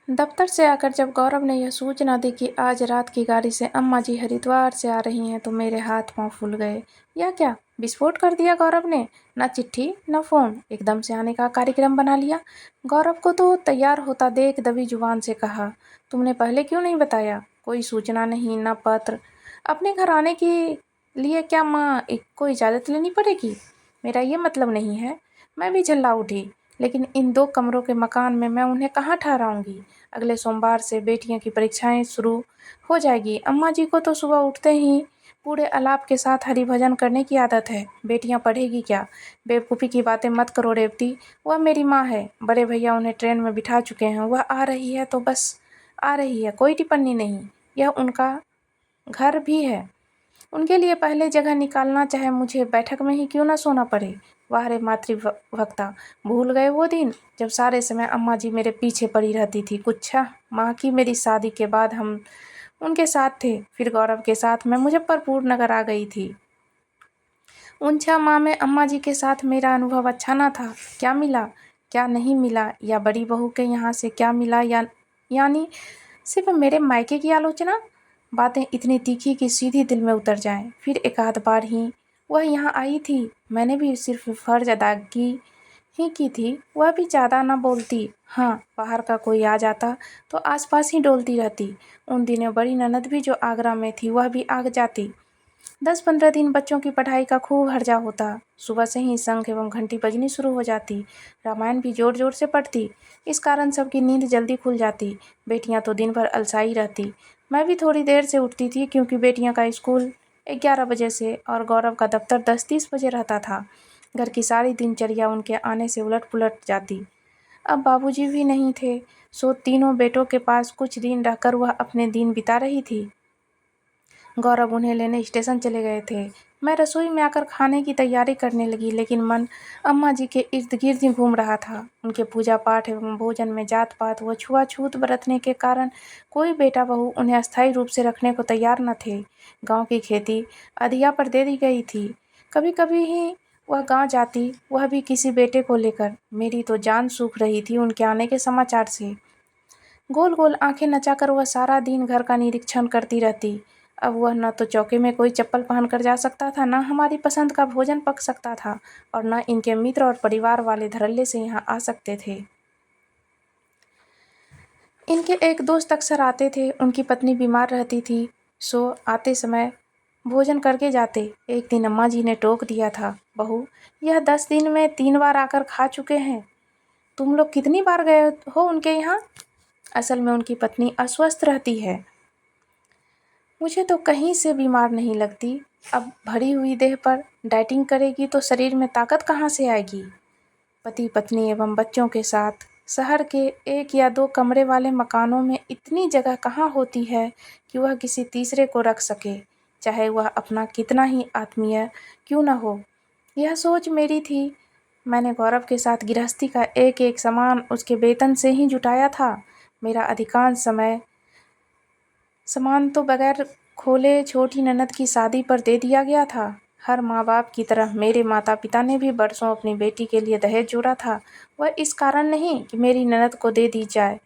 दफ्तर से आकर जब गौरव ने यह सूचना दी कि आज रात की गाड़ी से अम्मा जी हरिद्वार से आ रही हैं तो मेरे हाथ पांव फूल गए। यह क्या विस्फोट कर दिया गौरव ने। न चिट्ठी न फोन, एकदम से आने का कार्यक्रम बना लिया। गौरव को तो तैयार होता देख दबी जुबान से कहा, तुमने पहले क्यों नहीं बताया? कोई सूचना नहीं, न पत्र। अपने घर आने के लिए क्या माँ को इजाज़त लेनी पड़ेगी? मेरा ये मतलब नहीं है। मैं भी झल्ला उठी, लेकिन इन 2 कमरों के मकान में मैं उन्हें कहाँ ठहराऊंगी? अगले सोमवार से बेटियों की परीक्षाएं शुरू हो जाएगी। अम्मा जी को तो सुबह उठते ही पूरे अलाप के साथ हरि भजन करने की आदत है। बेटियां पढ़ेगी क्या? बेवकूफ़ी की बातें मत करो रेवती। वह मेरी माँ है। बड़े भैया उन्हें ट्रेन में बिठा चुके हैं। वह आ रही है तो बस आ रही है, कोई टिप्पणी नहीं। यह उनका घर भी है। उनके लिए पहले जगह निकालना, चाहे मुझे बैठक में ही क्यों ना सोना पड़े। वाह रे मातृभक्ता! भूल गए वो दिन जब सारे समय अम्मा जी मेरे पीछे पड़ी रहती थी। कुछ माह की मेरी शादी के बाद हम उनके साथ थे, फिर गौरव के साथ मैं मुजफ्फरपुर नगर आ गई थी। उन 6 माह में अम्मा जी के साथ मेरा अनुभव अच्छा ना था। क्या मिला, क्या नहीं मिला, या बड़ी बहू के यहाँ से क्या मिला, या यानी सिर्फ मेरे मायके की आलोचना। बातें इतनी तीखी कि सीधी दिल में उतर जाएं। फिर एक आध बार ही वह यहाँ आई थी। मैंने भी सिर्फ फर्ज अदा की थी। वह भी ज़्यादा न बोलती। हाँ, बाहर का कोई आ जाता तो आसपास ही डोलती रहती। उन दिनों बड़ी ननद भी जो आगरा में थी वह भी आ जाती। 10-15 दिन बच्चों की पढ़ाई का खूब हर्जा होता। सुबह से ही शंख एवं घंटी बजनी शुरू हो जाती। रामायण भी जोर जोर से पढ़ती। इस कारण सबकी नींद जल्दी खुल जाती। बेटियां तो दिन भर अलसाई रहती। मैं भी थोड़ी देर से उठती थी, क्योंकि बेटियों का स्कूल 11 बजे से और गौरव का दफ्तर 10:30 बजे रहता था। घर की सारी दिनचर्या उनके आने से उलट पुलट जाती। अब बाबूजी भी नहीं थे, सो तीनों बेटों के पास कुछ दिन रहकर वह अपने दिन बिता रही थी। गौरव उन्हें लेने स्टेशन चले गए थे। मैं रसोई में आकर खाने की तैयारी करने लगी, लेकिन मन अम्मा जी के इर्द गिर्द ही घूम रहा था। उनके पूजा पाठ एवं भोजन में जात पात व छुआछूत बरतने के कारण कोई बेटा बहू उन्हें अस्थायी रूप से रखने को तैयार न थे। गांव की खेती अधिया पर दे दी गई थी। कभी कभी ही वह गांव जाती, वह भी किसी बेटे को लेकर। मेरी तो जान सूख रही थी उनके आने के समाचार से। गोल गोल आंखें नचाकर वह सारा दिन घर का निरीक्षण करती रहती। अब वह न तो चौके में कोई चप्पल पहनकर जा सकता था, न हमारी पसंद का भोजन पक सकता था, और न इनके मित्र और परिवार वाले धड़ल्ले से यहाँ आ सकते थे। इनके एक दोस्त अक्सर आते थे। उनकी पत्नी बीमार रहती थी, सो आते समय भोजन करके जाते। एक दिन अम्मा जी ने टोक दिया था, बहू, यह 10 दिन में 3 बार आकर खा चुके हैं। तुम लोग कितनी बार गए हो उनके यहाँ? असल में उनकी पत्नी अस्वस्थ रहती है। मुझे तो कहीं से बीमार नहीं लगती। अब भरी हुई देह पर डाइटिंग करेगी तो शरीर में ताकत कहाँ से आएगी? पति पत्नी एवं बच्चों के साथ शहर के 1 या 2 कमरे वाले मकानों में इतनी जगह कहाँ होती है कि वह किसी तीसरे को रख सके, चाहे वह अपना कितना ही आत्मीय क्यों न हो। यह सोच मेरी थी। मैंने गौरव के साथ गृहस्थी का एक एक सामान उसके वेतन से ही जुटाया था। मेरा अधिकांश सामान तो बगैर खोले छोटी ननद की शादी पर दे दिया गया था। हर माँ बाप की तरह मेरे माता पिता ने भी बरसों अपनी बेटी के लिए दहेज जोड़ा था। वह इस कारण नहीं कि मेरी ननद को दे दी जाए,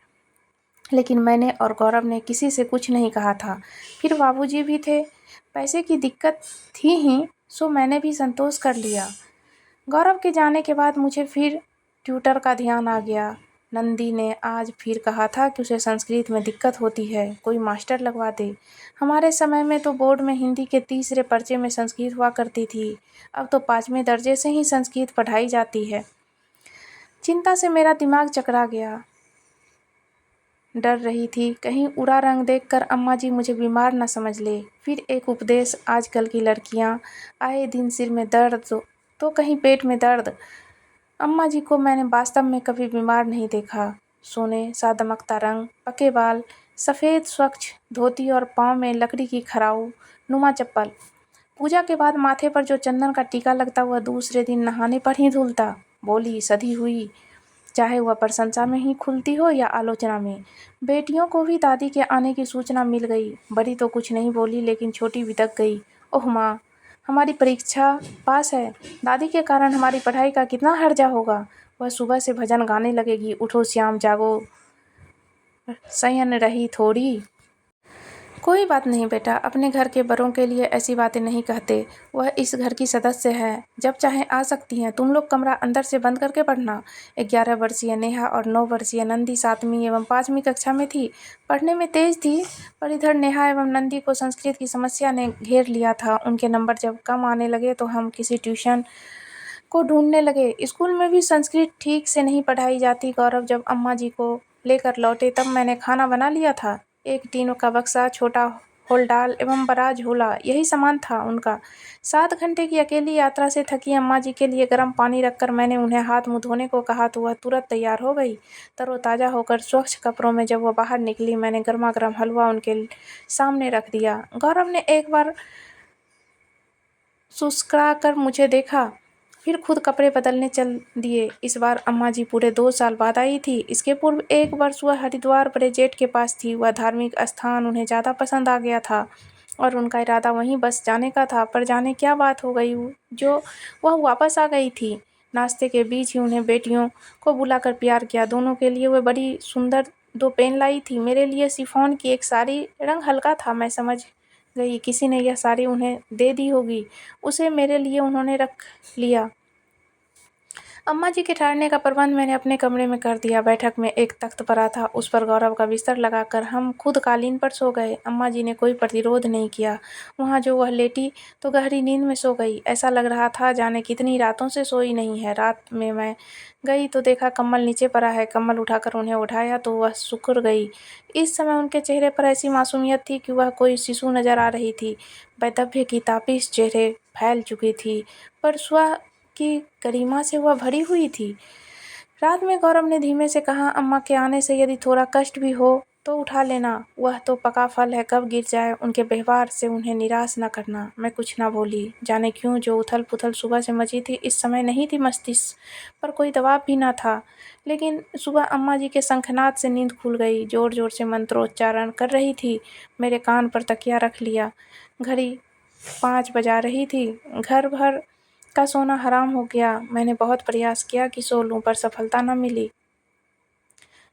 लेकिन मैंने और गौरव ने किसी से कुछ नहीं कहा था। फिर बाबूजी भी थे। पैसे की दिक्कत थी ही, सो मैंने भी संतोष कर लिया। गौरव के जाने के बाद मुझे फिर ट्यूटर का ध्यान आ गया। नंदी ने आज फिर कहा था कि उसे संस्कृत में दिक्कत होती है, कोई मास्टर लगवा दे। हमारे समय में तो बोर्ड में हिंदी के तीसरे पर्चे में संस्कृत हुआ करती थी। अब तो 5वें दर्जे से ही संस्कृत पढ़ाई जाती है। चिंता से मेरा दिमाग चकरा गया। डर रही थी कहीं उड़ा रंग देखकर अम्मा जी मुझे बीमार न समझ ले। फिर एक उपदेश, आजकल की लड़कियां आए दिन सिर में दर्द तो कहीं पेट में दर्द। अम्मा जी को मैंने वास्तव में कभी बीमार नहीं देखा। सोने सा दमकता रंग, पके बाल, सफ़ेद स्वच्छ धोती और पाँव में लकड़ी की खराऊ नुमा चप्पल। पूजा के बाद माथे पर जो चंदन का टीका लगता वह दूसरे दिन नहाने पर ही धुलता। बोली सधी हुई, चाहे वह प्रशंसा में ही खुलती हो या आलोचना में। बेटियों को भी दादी के आने की सूचना मिल गई। बड़ी तो कुछ नहीं बोली, लेकिन छोटी बिदक गई। ओह माँ, हमारी परीक्षा पास है। दादी के कारण हमारी पढ़ाई का कितना हर्जा होगा। वह सुबह से भजन गाने लगेगी, उठो श्याम जागो संयन रही थोड़ी। कोई बात नहीं बेटा, अपने घर के बड़ों के लिए ऐसी बातें नहीं कहते। वह इस घर की सदस्य है, जब चाहें आ सकती हैं। तुम लोग कमरा अंदर से बंद करके पढ़ना। 11 वर्षीय नेहा और 9 वर्षीय नंदी 7वीं एवं 5वीं कक्षा में थी। पढ़ने में तेज थी, पर इधर नेहा एवं नंदी को संस्कृत की समस्या ने घेर लिया था। उनके नंबर जब कम आने लगे तो हम किसी ट्यूशन को ढूंढने लगे। स्कूल में भी संस्कृत ठीक से नहीं पढ़ाई जाती। गौरव जब अम्मा जी को लेकर लौटे तब मैंने खाना बना लिया था। एक टीनों का बक्सा, छोटा होलडाल एवं बड़ा झोला, यही सामान था उनका। 7 घंटे की अकेली यात्रा से थकी अम्मा जी के लिए गर्म पानी रखकर मैंने उन्हें हाथ मुंह धोने को कहा तो वह तुरंत तैयार हो गई। तरोताजा होकर स्वच्छ कपड़ों में जब वह बाहर निकली, मैंने गर्मा गर्म हलवा उनके सामने रख दिया। गौरव ने एक बार सुस्कुरा कर मुझे देखा, फिर खुद कपड़े बदलने चल दिए। इस बार अम्मा जी पूरे 2 साल बाद आई थी। इसके पूर्व एक वर्ष वह हरिद्वार बड़े जेठ के पास थी। वह धार्मिक स्थान उन्हें ज़्यादा पसंद आ गया था और उनका इरादा वहीं बस जाने का था। पर जाने क्या बात हो गई जो वह वापस आ गई थी। नाश्ते के बीच ही उन्हें बेटियों को बुलाकर प्यार किया। दोनों के लिए वह बड़ी सुंदर 2 पेन लाई थी। मेरे लिए शिफॉन की एक साड़ी, रंग हल्का था। मैं समझ गई किसी ने यह साड़ी उन्हें दे दी होगी। उसे मेरे लिए उन्होंने रख लिया। अम्मा जी के ठहरने का प्रबंध मैंने अपने कमरे में कर दिया। बैठक में एक तख्त पड़ा था, उस पर गौरव का बिस्तर लगाकर हम खुद कालीन पर सो गए। अम्मा जी ने कोई प्रतिरोध नहीं किया। वहाँ जो वह लेटी तो गहरी नींद में सो गई। ऐसा लग रहा था जाने कितनी रातों से सोई नहीं है। रात में मैं गई तो देखा कम्बल नीचे पड़ा है। कम्बल उठाकर उन्हें उठाया तो वह सिकुड़ गई। इस समय उनके चेहरे पर ऐसी मासूमियत थी कि वह कोई शिशु नजर आ रही थी। वैधव्य की तापिश चेहरे फैल चुकी थी, पर स्व की गरिमा से वह भरी हुई थी। रात में गौरव ने धीमे से कहा, अम्मा के आने से यदि थोड़ा कष्ट भी हो तो उठा लेना। वह तो पका फल है, कब गिर जाए। उनके व्यवहार से उन्हें निराश न करना। मैं कुछ ना बोली। जाने क्यों जो उथल पुथल सुबह से मची थी इस समय नहीं थी। मस्तिष्क पर कोई दबाव भी न था। लेकिन सुबह अम्मा जी के शंखनाद से नींद खुल गई। जोर जोर से मंत्रोच्चारण कर रही थी। मेरे कान पर तकिया रख लिया। घड़ी 5 बजा रही थी। घर भर का सोना हराम हो गया। मैंने बहुत प्रयास किया कि सो लूं, पर सफलता न मिली।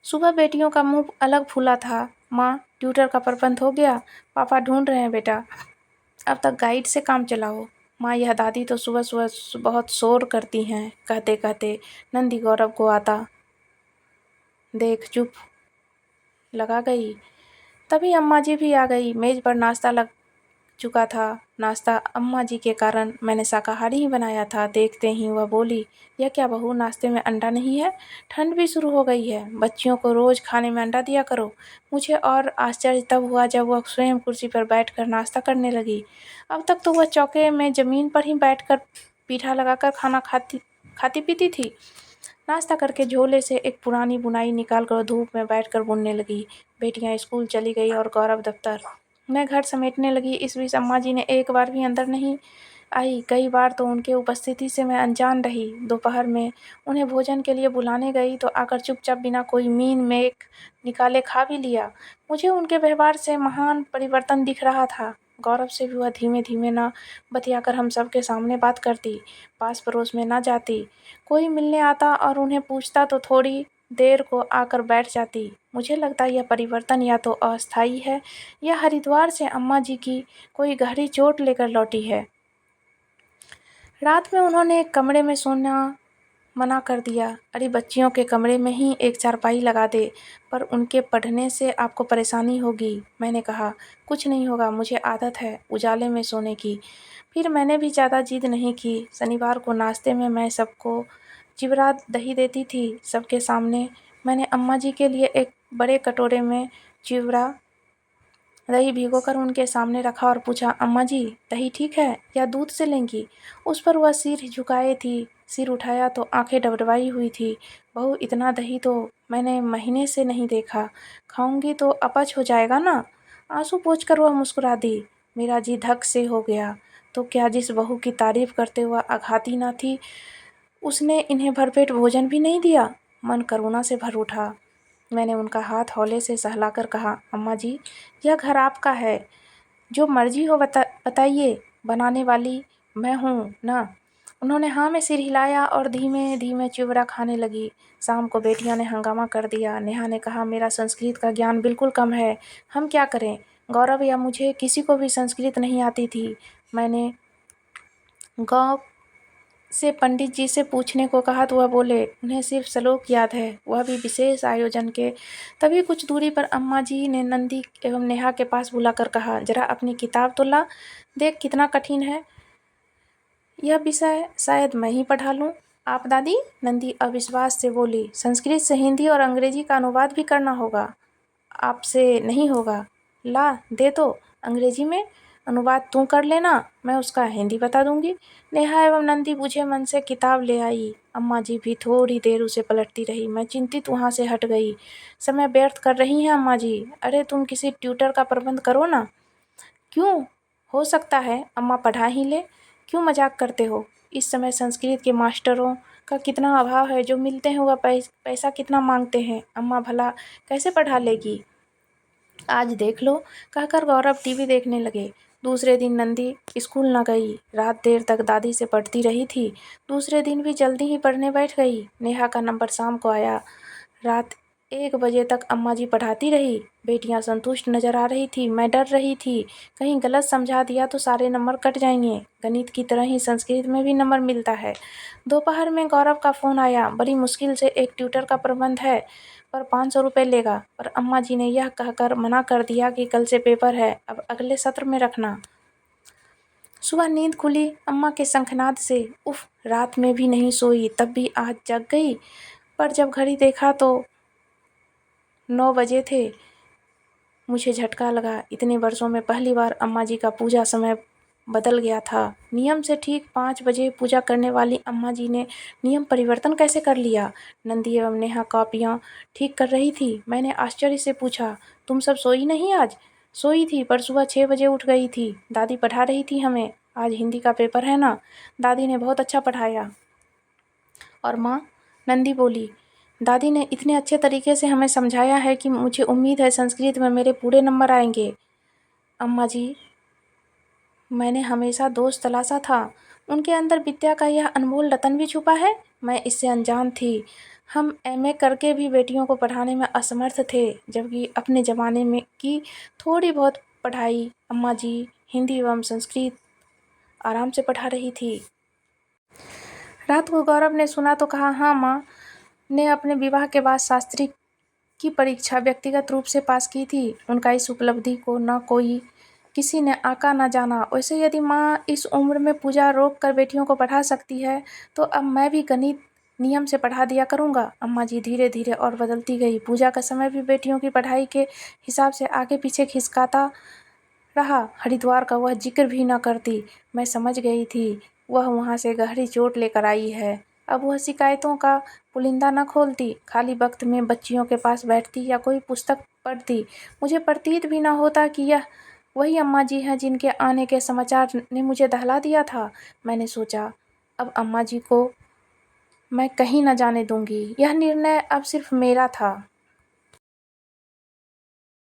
सुबह बेटियों का मुंह अलग फूला था। माँ, ट्यूटर का प्रबंध हो गया? पापा ढूंढ रहे हैं बेटा, अब तक गाइड से काम चलाओ। माँ, यह दादी तो सुबह सुबह बहुत शोर करती हैं। कहते कहते नंदी गौरव को आता देख चुप लगा गई। तभी अम्मा जी भी आ गई। मेज पर नाश्ता लग चुका था। नाश्ता अम्मा जी के कारण मैंने शाकाहारी ही बनाया था। देखते ही वह बोली, यह क्या बहू, नाश्ते में अंडा नहीं है? ठंड भी शुरू हो गई है, बच्चियों को रोज खाने में अंडा दिया करो। मुझे और आश्चर्य तब हुआ जब वह स्वयं कुर्सी पर बैठकर नाश्ता करने लगी। अब तक तो वह चौके में जमीन पर ही बैठकर पीठा लगाकर खाना खाती पीती थी। नाश्ता करके झोले से एक पुरानी बुनाई निकालकर धूप में बैठकर बुनने लगी। बेटियां स्कूल चली गई और गौरव दफ्तर। मैं घर समेटने लगी। इस बीच अम्मा जी ने एक बार भी अंदर नहीं आई। कई बार तो उनके उपस्थिति से मैं अनजान रही। दोपहर में उन्हें भोजन के लिए बुलाने गई तो आकर चुपचाप बिना कोई मीन मेक निकाले खा भी लिया। मुझे उनके व्यवहार से महान परिवर्तन दिख रहा था। गौरव से भी वह धीमे धीमे ना बतियाकर हम सबके सामने बात करती, पास पड़ोस में ना जाती। कोई मिलने आता और उन्हें पूछता तो थोड़ी देर को आकर बैठ जाती। मुझे लगता यह परिवर्तन या तो अस्थायी है या हरिद्वार से अम्मा जी की कोई गहरी चोट लेकर लौटी है। रात में उन्होंने एक कमरे में सोना मना कर दिया। अरे बच्चियों के कमरे में ही एक चारपाई लगा दे, पर उनके पढ़ने से आपको परेशानी होगी। मैंने कहा, कुछ नहीं होगा, मुझे आदत है उजाले में सोने की। फिर मैंने भी ज़्यादा जिद नहीं की। शनिवार को नाश्ते में मैं सबको चिवड़ा दही देती थी। सबके सामने मैंने अम्मा जी के लिए एक बड़े कटोरे में चिवड़ा दही भिगोकर उनके सामने रखा और पूछा, अम्मा जी दही ठीक है या दूध से लेंगी? उस पर वह सिर झुकाए थी। सिर उठाया तो आंखें डबडबाई हुई थी। बहू, इतना दही तो मैंने महीने से नहीं देखा। खाऊंगी तो अपच हो जाएगा ना? आंसू पोंछकर वह मुस्कुरा दी। मेरा जी धक से हो गया। तो क्या जिस बहू की तारीफ करते हुआ आघाती न थी, उसने इन्हें भरपेट भोजन भी नहीं दिया? मन करुणा से भर उठा। मैंने उनका हाथ हौले से सहलाकर कहा, अम्मा जी, यह घर आपका है, जो मर्जी हो बताइए, बनाने वाली मैं हूँ ना। उन्होंने हाँ में सिर हिलाया और धीमे धीमे चिवड़ा खाने लगी। शाम को बेटियों ने हंगामा कर दिया। नेहा ने कहा, मेरा संस्कृत का ज्ञान बिल्कुल कम है, हम क्या करें? गौरव या मुझे किसी को भी संस्कृत नहीं आती थी। मैंने गांव से पंडित जी से पूछने को कहा तो वह बोले उन्हें सिर्फ श्लोक याद है, वह भी विशेष आयोजन के। तभी कुछ दूरी पर अम्मा जी ने नंदी एवं नेहा के पास बुलाकर कहा, जरा अपनी किताब तो ला, देख कितना कठिन है यह विषय, शायद मैं ही पढ़ा लूँ। आप दादी? नंदी अविश्वास से बोली, संस्कृत से हिंदी और अंग्रेजी का अनुवाद भी करना होगा, आपसे नहीं होगा। ला दे तो, अंग्रेजी में अनुवाद तू कर लेना, मैं उसका हिंदी बता दूंगी। नेहा एवं नंदी बुझे मन से किताब ले आई। अम्मा जी भी थोड़ी देर उसे पलटती रही। मैं चिंतित वहाँ से हट गई। समय व्यर्थ कर रही हैं अम्मा जी, अरे तुम किसी ट्यूटर का प्रबंध करो ना। क्यों? हो सकता है अम्मा पढ़ा ही ले, क्यों मजाक करते हो? इस समय संस्कृत के मास्टरों का कितना अभाव है, जो मिलते हैं वह पैसा कितना मांगते हैं, अम्मा भला कैसे पढ़ा लेगी? आज देख लो, कहकर गौरव टीवी देखने लगे। दूसरे दिन नंदी स्कूल न गई। रात देर तक दादी से पढ़ती रही थी। दूसरे दिन भी जल्दी ही पढ़ने बैठ गई। नेहा का नंबर शाम को आया। रात 1 बजे तक अम्मा जी पढ़ाती रही। बेटियां संतुष्ट नजर आ रही थी। मैं डर रही थी, कहीं गलत समझा दिया तो सारे नंबर कट जाएंगे। गणित की तरह ही संस्कृत में भी नंबर मिलता है। दोपहर में गौरव का फ़ोन आया। बड़ी मुश्किल से एक ट्यूटर का प्रबंध है, पर 500 रुपये लेगा। पर अम्मा जी ने यह कहकर मना कर दिया कि कल से पेपर है, अब अगले सत्र में रखना। सुबह नींद खुली अम्मा के शंखनाद से। उफ, रात में भी नहीं सोई, तब भी आज जग गई। पर जब घड़ी देखा तो 9 बजे थे। मुझे झटका लगा। इतने वर्षों में पहली बार अम्मा जी का पूजा समय बदल गया था। नियम से ठीक 5 बजे पूजा करने वाली अम्मा जी ने नियम परिवर्तन कैसे कर लिया? नंदी एवं नेहा कॉपियाँ ठीक कर रही थी। मैंने आश्चर्य से पूछा, तुम सब सोई नहीं आज? सोई थी, पर सुबह 6 बजे उठ गई थी। दादी पढ़ा रही थी हमें। आज हिंदी का पेपर है ना, दादी ने बहुत अच्छा पढ़ाया। और माँ? नंदी बोली, दादी ने इतने अच्छे तरीके से हमें समझाया है कि मुझे उम्मीद है संस्कृत में मेरे पूरे नंबर आएंगे। अम्मा जी, मैंने हमेशा दोस्त तलाशा था, उनके अंदर विद्या का यह अनमोल रतन भी छुपा है। मैं इससे अनजान थी। हम एमए करके भी बेटियों को पढ़ाने में असमर्थ थे, जबकि अपने ज़माने में की थोड़ी बहुत पढ़ाई अम्मा जी हिंदी एवं संस्कृत आराम से पढ़ा रही थी। रात को गौरव ने सुना तो कहा, हाँ माँ ने अपने विवाह के बाद शास्त्री की परीक्षा व्यक्तिगत रूप से पास की थी। उनका इस उपलब्धि को न कोई किसी ने आका न जाना। वैसे यदि माँ इस उम्र में पूजा रोक कर बेटियों को पढ़ा सकती है, तो अब मैं भी गणित नियम से पढ़ा दिया करूँगा। अम्मा जी धीरे धीरे और बदलती गई। पूजा का समय भी बेटियों की पढ़ाई के हिसाब से आगे पीछे खिसकाता रहा। हरिद्वार का वह जिक्र भी न करती। मैं समझ गई थी वह वहाँ से गहरी चोट लेकर आई है। अब वह शिकायतों का पुलिंदा न खोलती, खाली वक्त में बच्चियों के पास बैठती या कोई पुस्तक पढ़ती। मुझे प्रतीत भी न होता कि यह वही अम्मा जी हैं जिनके आने के समाचार ने मुझे दहला दिया था। मैंने सोचा, अब अम्मा जी को मैं कहीं न जाने दूंगी। यह निर्णय अब सिर्फ मेरा था।